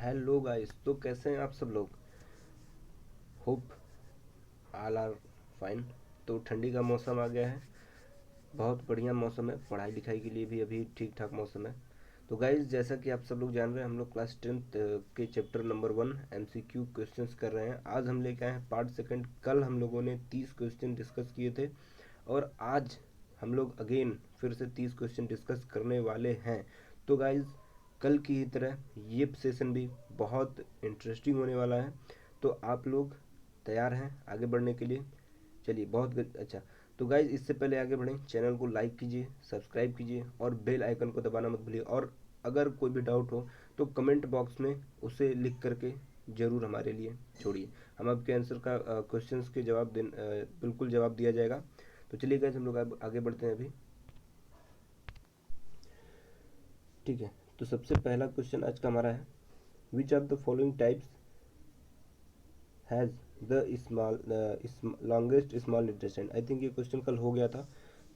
Hello guys, तो कैसे हैं आप सब लोग। Hope all are fine. तो ठंडी का मौसम आ गया है, बहुत बढ़िया मौसम है, पढ़ाई लिखाई के लिए भी अभी ठीक ठाक मौसम है। तो गाइस, जैसा कि आप सब लोग जान रहे हैं, हम लोग क्लास 10th के चैप्टर नंबर 1 MCQ क्वेश्चंस कर रहे हैं। आज हम लेके आए हैं पार्ट सेकंड। कल हम लोगों ने 30 क्वेश्चन डिस्कस किए थे और आज हम लोग अगेन फिर से 30 क्वेश्चन डिस्कस करने वाले हैं। तो गाइज, कल की ही तरह ये सेशन भी बहुत इंटरेस्टिंग होने वाला है। तो आप लोग तैयार हैं आगे बढ़ने के लिए? चलिए, बहुत अच्छा। तो गाइज, इससे पहले आगे बढ़ें, चैनल को लाइक कीजिए, सब्सक्राइब कीजिए और बेल आइकन को दबाना मत भूलिए। और अगर कोई भी डाउट हो तो कमेंट बॉक्स में उसे लिख करके ज़रूर हमारे लिए छोड़िए। हम आपके आंसर का क्वेश्चंस के जवाब बिल्कुल जवाब दिया जाएगा। तो चलिए गाइज, हम लोग आगे बढ़ते हैं अभी। ठीक है, तो सबसे पहला क्वेश्चन आज का हमारा है, which of the following types has the small longest small intestine. I think ये क्वेश्चन कल हो गया था।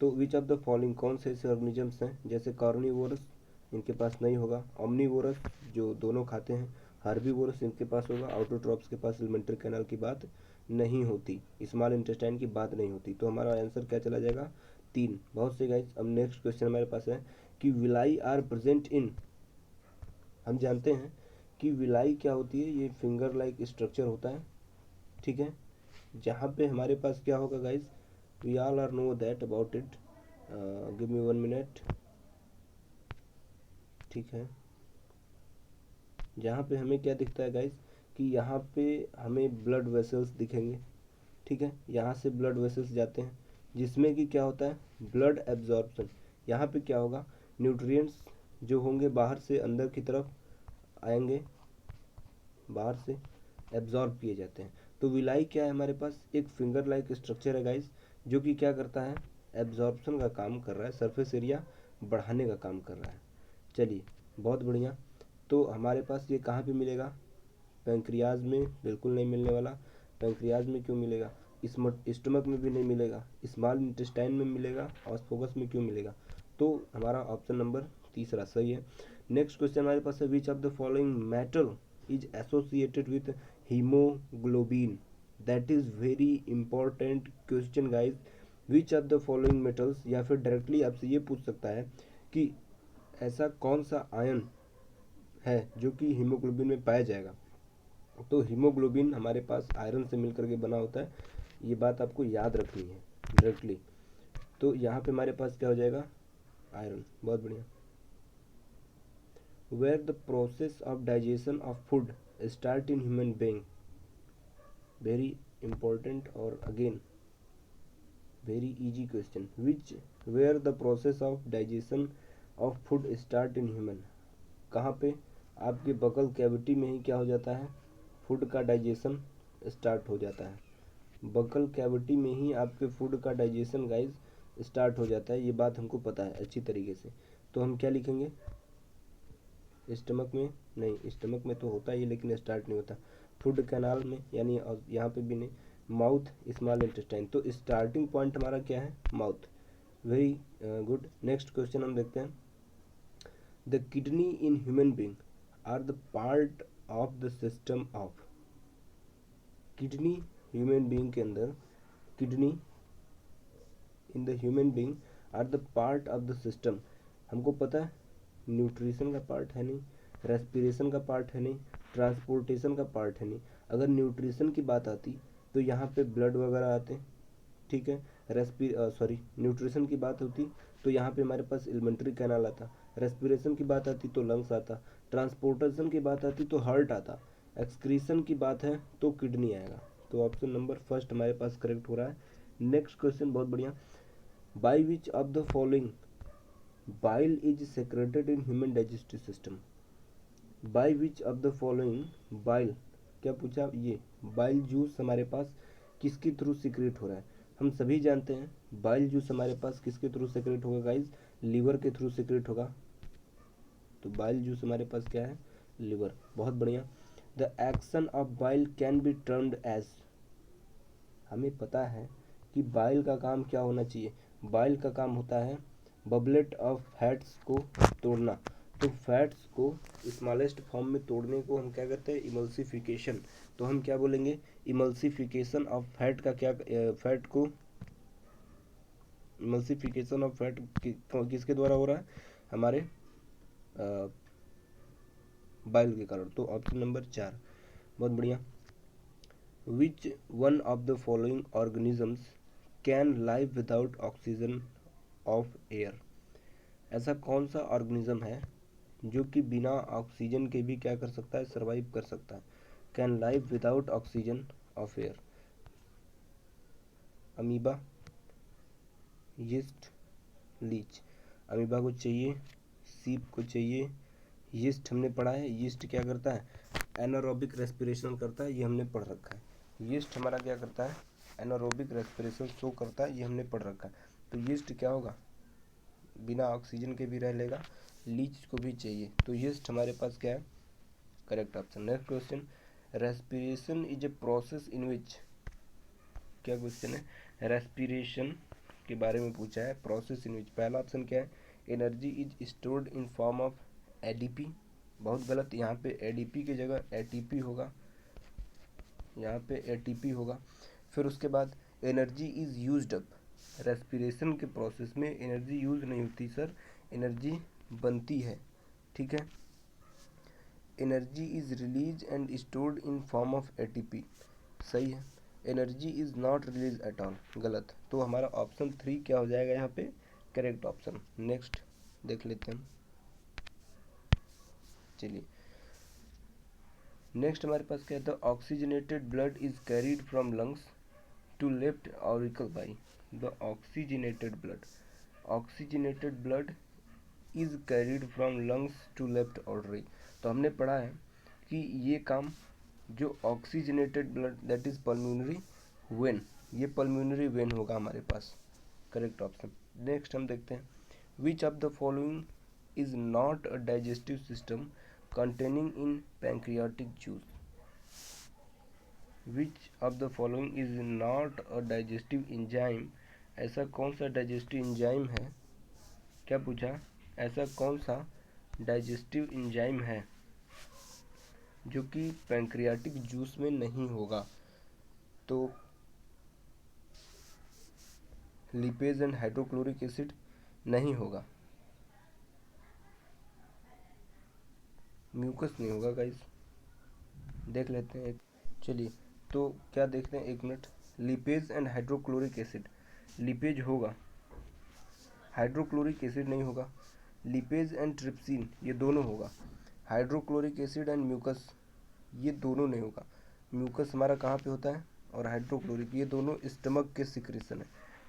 तो विच ऑफ द फॉलोइंग, कौन से ऐसे ऑर्गेनिजम्स हैं, जैसे कार्निवोरस इनके पास नहीं होगा, ओमनीवोरस जो दोनों खाते हैं, हर्बीवोरस इनके पास होगा, आउटोट्रॉप्स के पास एलिमेंट्री कैनाल की बात नहीं होती, स्मॉल इंटेस्टाइन की बात नहीं होती। तो हमारा आंसर क्या चला जाएगा? 3। बहुत से गाइस, अब नेक्स्ट क्वेश्चन हमारे पास है कि विलाई आर प्रेजेंट इन। हम जानते हैं कि विलाई क्या होती है, ये फिंगर लाइक स्ट्रक्चर होता है, ठीक है, जहाँ पे हमारे पास क्या होगा guys, we all are know that about it. Give me 1 minute. ठीक है, जहाँ पे हमें क्या दिखता है गाइज, कि यहाँ पे हमें ब्लड वेसल्स दिखेंगे, ठीक है, यहाँ से ब्लड वेसल्स जाते हैं जिसमें कि क्या होता है, ब्लड एब्जॉर्प्शन। यहाँ पे क्या होगा, न्यूट्रिएंट्स जो होंगे बाहर से अंदर की तरफ आएंगे, बाहर से एब्जॉर्ब किए जाते हैं। तो विलाई क्या है, हमारे पास एक फिंगर लाइक स्ट्रक्चर है गाइस, जो कि क्या करता है, एब्जॉर्प्शन का काम कर रहा है, सरफेस एरिया बढ़ाने का काम कर रहा है। चलिए, बहुत बढ़िया। तो हमारे पास ये कहाँ पे मिलेगा? पैंक्रियाज में बिल्कुल नहीं मिलने वाला। पैंक्रियाज में क्यों मिलेगा? स्टमक में भी नहीं मिलेगा। स्मॉल इंटेस्टाइन में मिलेगा। ऑस्फोगस में क्यों मिलेगा? तो हमारा ऑप्शन नंबर तीसरा सही है। नेक्स्ट क्वेश्चन हमारे पास है, which of the following metal is associated with haemoglobin. That is very important question guys. Which of the following metals, या फिर डायरेक्टली आपसे ये पूछ सकता है कि ऐसा कौन सा आयन है जो कि हीमोग्लोबिन में पाया जाएगा। तो हीमोग्लोबिन हमारे पास आयरन से मिलकर के बना होता है, ये बात आपको याद रखनी है डायरेक्टली। तो यहाँ पे हमारे पास क्या हो जाएगा, आयरन। बहुत बढ़िया। Where the process of digestion of food start in human being. Very important और again very easy question. Which where the process of digestion of food start in human. कहाँ पे? आपके बकल कैविटी में ही क्या हो जाता है, फूड का डाइजेशन स्टार्ट हो जाता है। बकल कैविटी में ही आपके फूड का डाइजेशन गाइज स्टार्ट हो जाता है, ये बात हमको पता है अच्छी तरीके से। तो हम क्या लिखेंगे, स्टमक में नहीं, स्टमक में तो होता ही है लेकिन स्टार्ट नहीं होता। फूड कैनाल में, यानी यहाँ पे भी नहीं। Mouth, small intestine. तो स्टार्टिंग पॉइंट हमारा क्या है, mouth. Very good. Next question हम देखते हैं, the kidney in human being are the part of the system of. Kidney human being के अंदर, kidney in the human being are the part of the system. हमको पता है nutrition का part है नहीं, रेस्पिरेशन का पार्ट है नहीं, ट्रांसपोर्टेशन का पार्ट है नहीं। अगर न्यूट्रिशन की बात आती तो यहाँ पे ब्लड वगैरह आते, ठीक है। न्यूट्रिशन की बात होती तो यहाँ पे हमारे पास एलिमेंट्री कैनाल आता। रेस्पिरेशन की बात आती तो लंग्स आता। ट्रांसपोर्टेशन की बात आती तो हार्ट आता। एक्सक्रीशन की बात है तो किडनी आएगा। तो ऑप्शन नंबर फर्स्ट हमारे पास करेक्ट हो रहा है। नेक्स्ट क्वेश्चन बहुत बढ़िया, by which of the following bile is secreted in human digestive system. By which of the following bile, क्या पूछा, ये बाइल जूस हमारे पास किसके थ्रू सीक्रेट हो रहा है। हम सभी जानते हैं बाइल जूस हमारे पास किसके थ्रू सीक्रेट होगा गाइज, लीवर के थ्रू सीक्रेट होगा। तो बाइल जूस हमारे पास क्या है, लिवर। बहुत बढ़िया। The action of bile can be termed as. हमें पता है कि बाइल का काम क्या होना चाहिए, बाइल का काम होता है बबलेट ऑफ फैट्स को तोड़ना। तो फैट्स को स्मॉलेस्ट फॉर्म में तोड़ने को हम क्या करते हैं, इमल्सिफिकेशन। तो हम क्या बोलेंगे, इमल्सिफिकेशन ऑफ फैट का क्या, फैट को इमल्सिफिकेशन ऑफ फैट किसके द्वारा हो रहा है, हमारे बाइल के कारण। तो ऑप्शन नंबर 4, बहुत बढ़िया। Which one of the following organisms can live without oxygen of air. ऐसा कौन सा ऑर्गेनिज्म है जो कि बिना ऑक्सीजन के भी क्या कर सकता है, सर्वाइव कर सकता है। Can live without oxygen of air. Amoeba, yeast, leech. Amoeba को चाहिए, सीप को चाहिए, यीस्ट हमने पढ़ा है, यीस्ट क्या करता है, एनारोबिक रेस्पिरेशन करता है, ये हमने पढ़ रखा है। यीस्ट हमारा क्या करता है, एनारोबिक रेस्पिरेशन शो करता है, ये हमने पढ़ रखा है। तो यीस्ट क्या होगा, बिना ऑक्सीजन के भी रह लेगा, लीच को भी चाहिए, तो यीस्ट हमारे पास क्या है, correct option. Next question, respiration is a process in which, क्या क्वेश्चन है, रेस्पिरेशन के बारे में पूछा है, प्रोसेस इन विच। पहला ऑप्शन क्या है, energy is stored in form of ADP. बहुत गलत, यहाँ पे एडीपी की जगह एटीपी होगा, यहाँ पे एटीपी होगा। फिर उसके बाद energy is used up. Respiration के प्रोसेस में एनर्जी यूज नहीं होती सर, एनर्जी बनती है, ठीक है। Energy is release and stored in form of ATP, सही है। Energy is not release at all, गलत। तो हमारा ऑप्शन 3 क्या हो जाएगा यहाँ पे, करेक्ट ऑप्शन। नेक्स्ट देख लेते हैं, चलिए नेक्स्ट हमारे पास क्या था, oxygenated blood is carried from lungs to left auricle by. The oxygenated blood is carried from lungs to left artery. तो हमने पढ़ा है कि ये काम जो oxygenated blood that is pulmonary vein, ये पल्मोनरी वेन होगा हमारे पास, करेक्ट ऑप्शन। नेक्स्ट हम देखते हैं, which of the following is not a digestive system containing in pancreatic juice। which of the following is not a digestive enzyme। ऐसा कौन सा डाइजेस्टिव इंजाइम है, क्या पूछा, ऐसा कौन सा डाइजेस्टिव इंजाइम है जो कि पैंक्रियाटिक जूस में नहीं होगा। तो लिपेज एंड हाइड्रोक्लोरिक एसिड नहीं होगा, म्यूकस नहीं होगा गाइस, देख लेते हैं। चलिए तो क्या देखते हैं, एक minute, lipase and hydrochloric acid, lipase होगा, हाइड्रोक्लोरिक एसिड नहीं होगा। लिपेज एंड ट्रिप्सिन ये दोनों होगा, हाइड्रोक्लोरिक एसिड एंड म्यूकस ये दोनों नहीं होगा। म्यूकस हमारा कहाँ पे होता है, और हाइड्रोक्लोरिक ये दोनों स्टमक के सिक्रेशन है,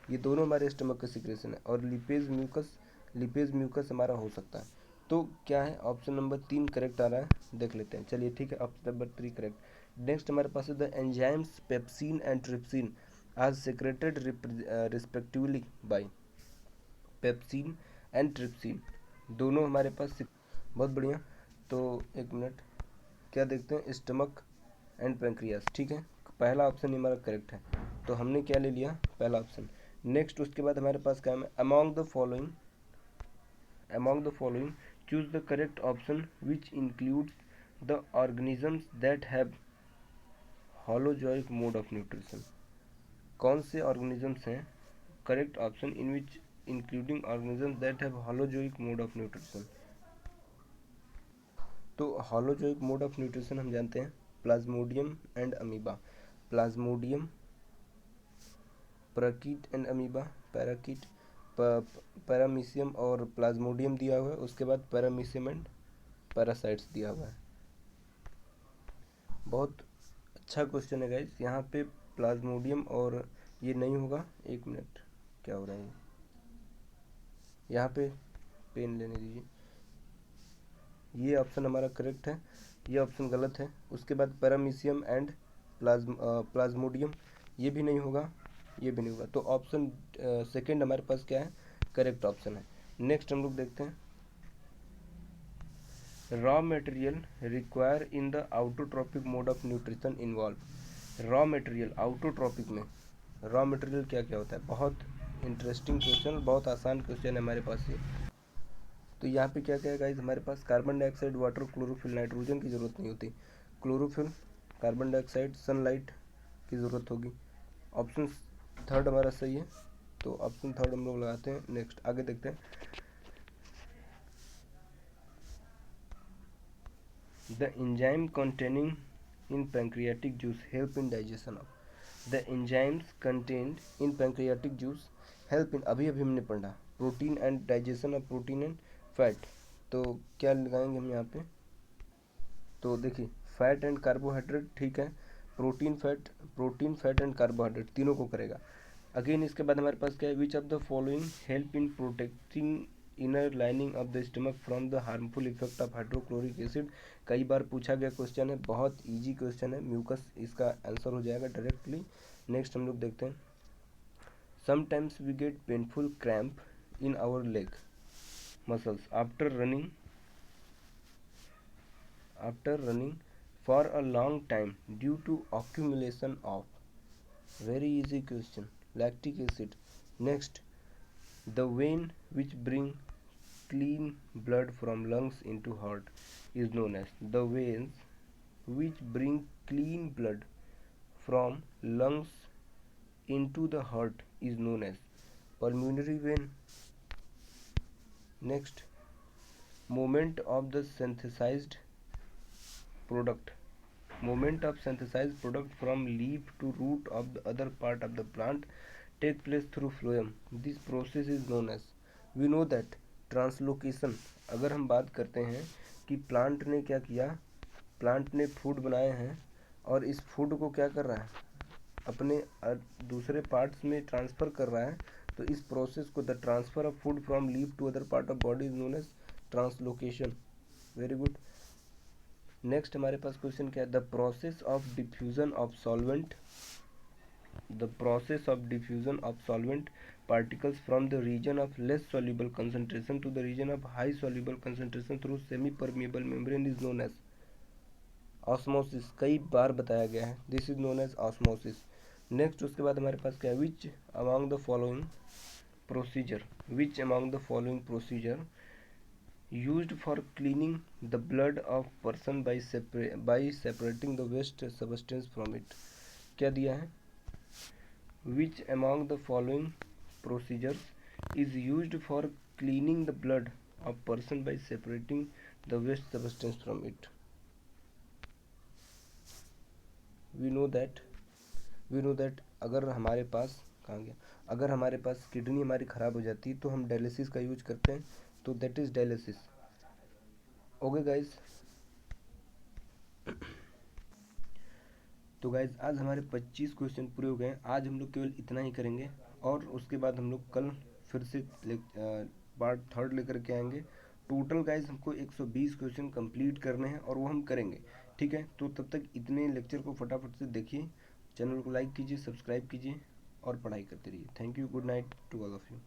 ये दोनों हमारे स्टमक के सिक्रेशन है। और लिपेज म्यूकस हमारा हो सकता है। तो क्या है, ऑप्शन नंबर 3 करेक्ट आ रहा है, देख लेते हैं। चलिए ठीक है, ऑप्शन नंबर 3 करेक्ट। नेक्स्ट हमारे पास है the enzymes pepsin and trypsin are secreted respectively by. Pepsin and trypsin दोनों हमारे पास, बहुत बढ़िया। तो एक मिनट, क्या देखते हैं, स्टमक एंड पेंक्रियास, ठीक है, पहला ऑप्शन हमारा करेक्ट है, तो हमने क्या ले लिया, पहला ऑप्शन। नेक्स्ट उसके बाद हमारे पास क्या है, among the following choose the correct option which includes the organisms that have holozoic mode of nutrition. कौन से ऑर्गेनिजम्स हैं, correct option in which including organisms that have holozoic mode of nutrition. तो होलोजोइक मोड ऑफ न्यूट्रिशन हम जानते हैं, plasmodium and amoeba. Plasmodium, parakeet and amoeba, parakeet, paramecium और plasmodium दिया हुआ है, उसके बाद पैरामीशियम एंड पैरासाइट्स दिया हुआ है। बहुत अच्छा क्वेश्चन है गाइस, यहाँ पे प्लाज्मोडियम और ये नहीं होगा, एक मिनट क्या हो रहा है, यहाँ पे पेन लेने दीजिए, ये ऑप्शन हमारा करेक्ट है, ये ऑप्शन गलत है। उसके बाद पैरामीशियम एंड प्लाज्मोडियम ये भी नहीं होगा, ये भी नहीं होगा। तो ऑप्शन सेकंड हमारे पास क्या है, करेक्ट ऑप्शन है। नेक्स्ट हम लोग देखते हैं, raw material require in the autotrophic mode of nutrition involve. Raw material autotrophic में रॉ मटेरियल क्या क्या होता है, बहुत इंटरेस्टिंग क्वेश्चन, बहुत आसान क्वेश्चन है हमारे पास ये। तो यहाँ पे क्या क्या है गाइस, हमारे पास carbon dioxide, water, chlorophyll, nitrogen की ज़रूरत नहीं होती। क्लोरोफिल, कार्बन डाइऑक्साइड, सनलाइट की ज़रूरत होगी। ऑप्शन थर्ड हमारा सही है, तो ऑप्शन थर्ड हम लोग लगाते हैं। नेक्स्ट आगे देखते हैं। The enzyme containing in pancreatic juice help in digestion of. The enzymes contained in pancreatic juice help in, अभी अभी हमने पढ़ा, protein and digestion of protein and fat. तो क्या लगाएंगे हम यहाँ पे, तो देखिए फैट एंड कार्बोहाइड्रेट, ठीक है, प्रोटीन फैट एंड कार्बोहाइड्रेट तीनों को करेगा। अगेन इसके बाद हमारे पास क्या है, which of the following help in protecting inner lining of the stomach from the harmful effect of hydrochloric acid. कई बार पूछा गया क्वेश्चन है, बहुत इजी क्वेश्चन है, म्यूकस इसका आंसर हो जाएगा डायरेक्टली। नेक्स्ट हम लोग देखते हैं। Sometimes we get painful cramp in our leg muscles after running for a long time due to accumulation of, very easy question, lactic acid. Next, the vein which bring clean blood from lungs into heart is known as, the veins which bring clean blood from lungs into the heart is known as pulmonary vein. Next, moment of the synthesized product, movement of synthesized product from leaf to root of the other part of the plant take place through phloem. This process is known as, we know that translocation. अगर हम बात करते हैं कि plant ने क्या किया, plant ने फूड बनाए हैं और इस फूड को क्या कर रहा है, अपने दूसरे पार्ट्स में ट्रांसफ़र कर रहा है, तो इस प्रोसेस को, the transfer of food from leaf to other part of body is known as translocation. Very good. Next हमारे पास क्वेश्चन क्या है, the process of diffusion of solvent, the process of diffusion of solvent particles from the region of less soluble concentration to the region of high soluble concentration through semi permeable membrane is known as osmosis। कई बार बताया गया है, this is known as osmosis। Next उसके बाद हमारे पास क्या है, which among the following procedure used for cleaning the blood of person by separating the waste substance from it। क्या दिया है, which among the following procedures is used for cleaning the blood of person by separating the waste substance from it। we know that अगर हमारे पास, कहाँ गया, अगर हमारे पास kidney हमारी ख़राब हो जाती है तो हम डायलिसिस का यूज करते हैं, तो that is dialysis. Okay guys, तो गाइज आज हमारे 25 क्वेश्चन पूरे हो गए हैं। आज हम लोग केवल इतना ही करेंगे और उसके बाद हम लोग कल फिर से पार्ट थर्ड लेकर के आएंगे। टोटल गाइज हमको 120 क्वेश्चन कंप्लीट करने हैं और वो हम करेंगे, ठीक है। तो तब तक इतने लेक्चर को फटाफट से देखिए, चैनल को लाइक कीजिए, सब्सक्राइब कीजिए और पढ़ाई करते रहिए। Thank you, good night to all of you.